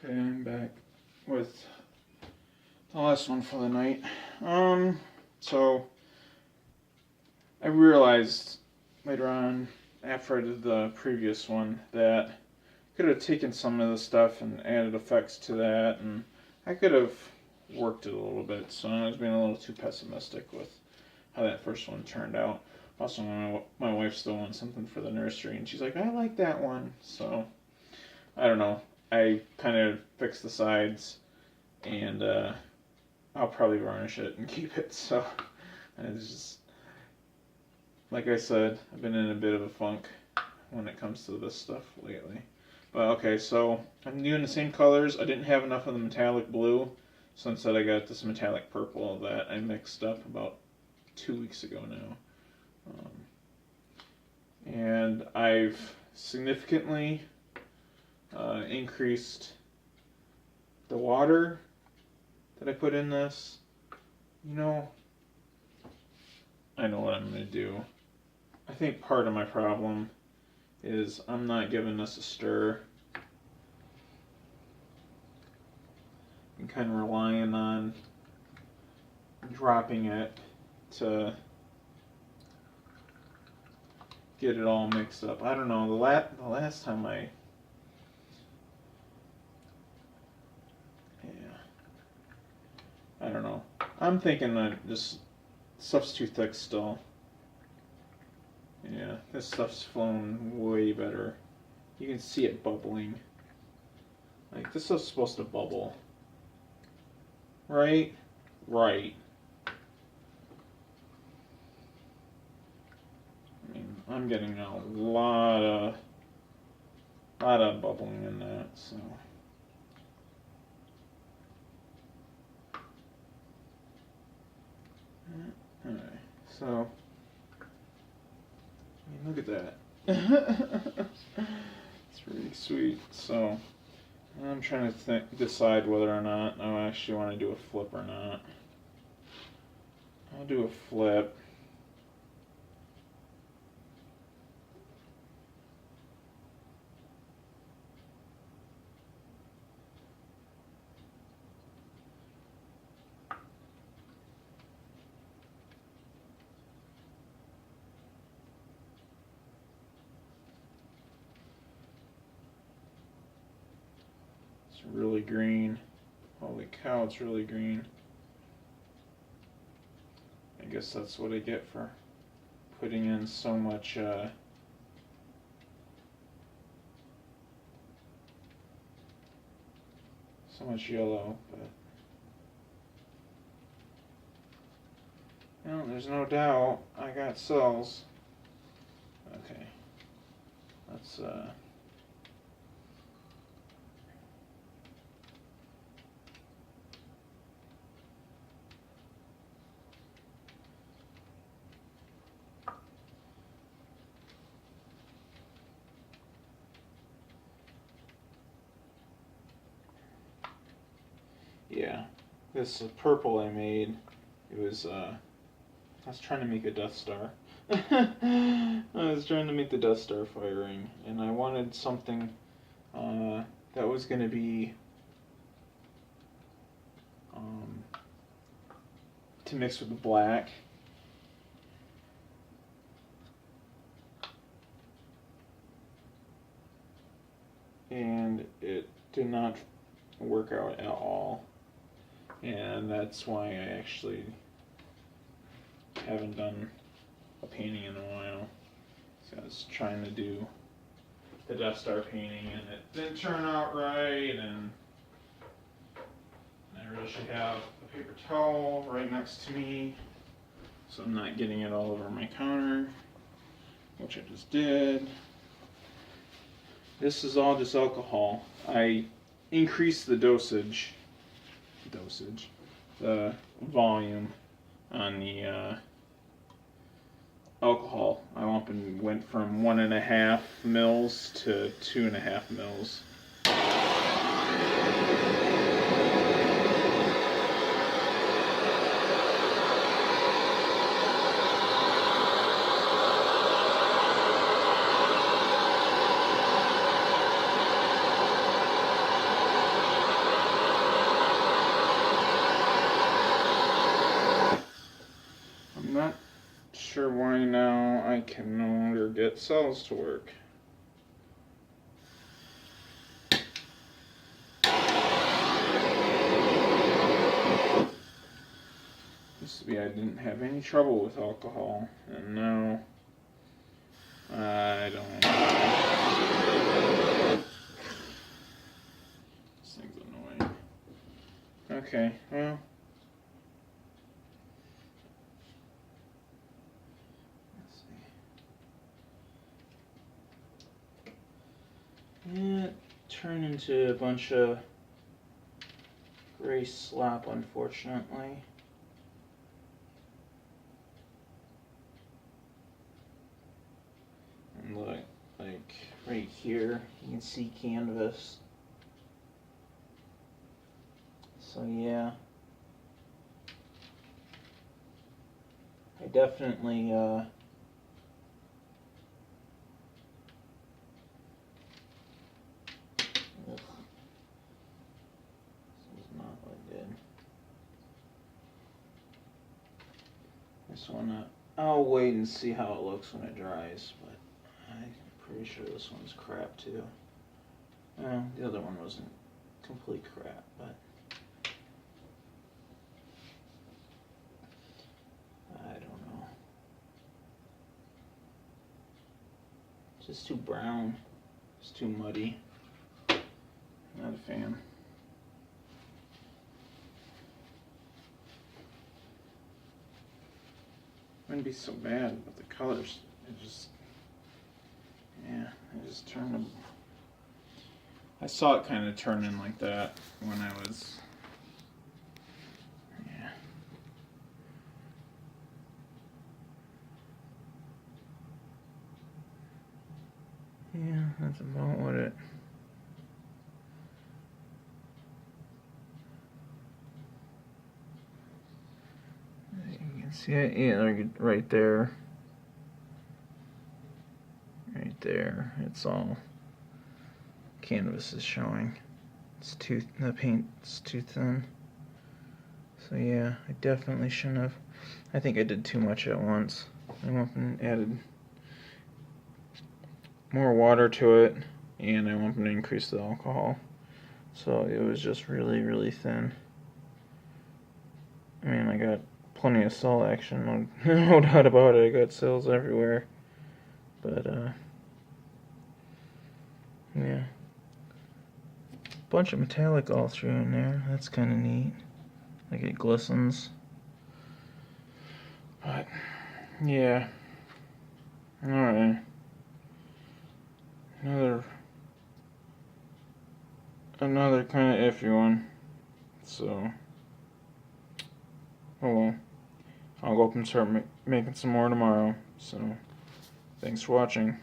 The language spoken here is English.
Okay, I'm back with the last one for the night. So I realized later on, after I did the previous one, that I could have taken some of the stuff and added effects to that, and I could have worked it a little bit. So I was being a little too pessimistic with how that first one turned out. Also, my wife still wants something for the nursery, and she's like, I like that one. So I don't know. I kind of fixed the sides, and I'll probably varnish it and keep it. So it's just, like I said, I've been in a bit of a funk when it comes to this stuff lately. But okay, so I'm doing the same colors. I didn't have enough of the metallic blue, so instead I got this metallic purple that I mixed up about 2 weeks ago now. And I've significantly increased the water that I put in this. You know, I know what I'm going to do. I think part of my problem is I'm not giving this a stir. I'm kind of relying on dropping it to get it all mixed up. I don't know, the last time I don't know. I'm thinking that this stuff's too thick still. Yeah, this stuff's flowing way better. You can see it bubbling. Like, this stuff's supposed to bubble. Right? Right. I mean, I'm getting a lot of bubbling in that, so. Alright, so. I mean, look at that. It's really sweet. So, I'm trying to decide whether or not I actually want to do a flip or not. I'll do a flip. It's really green. Holy cow, it's really green. I guess that's what I get for putting in so much yellow, but well, there's no doubt I got cells. Okay, let's yeah, this purple I made, it was, I was trying to make a Death Star. I was trying to make the Death Star firing, and I wanted something that was going to be to mix with the black. And it did not work out at all. And that's why I actually haven't done a painting in a while. So I was trying to do the Death Star painting and it didn't turn out right, and I really should have a paper towel right next to me so I'm not getting it all over my counter, which I just did. This is all just alcohol. I increased the the volume on the alcohol. I went from 1.5 mils to 2.5 mils. get cells to work. Used to be I didn't have any trouble with alcohol, and now I don't know. This thing's annoying. Okay, well. Yeah, it turned into a bunch of gray slop, unfortunately. And look, like right here, you can see canvas. So yeah, I definitely ugh. This is not really good. This one, I'll wait and see how it looks when it dries, but I'm pretty sure this one's crap too. Well, the other one wasn't complete crap, but I don't know. It's just too brown. It's too muddy. Not a fan. Wouldn't be so bad, but the colors, it just, yeah, I just turned them. I saw it kind of turning like that when I was, yeah. Yeah, that's about what it. You can see it, yeah, right there. Right there, it's all canvas is showing. It's too, the paint's too thin. So yeah, I definitely shouldn't have. I think I did too much at once. I went and added more water to it, and I wanted to increase the alcohol. So it was just really, really thin. I mean, I got plenty of cell action, no doubt about it. I got cells everywhere. But, yeah. Bunch of metallic all through in there. That's kind of neat. Like it glistens. But, yeah. Alright. Another kind of iffy one. So, oh well. I'll go up and start making some more tomorrow. So, thanks for watching.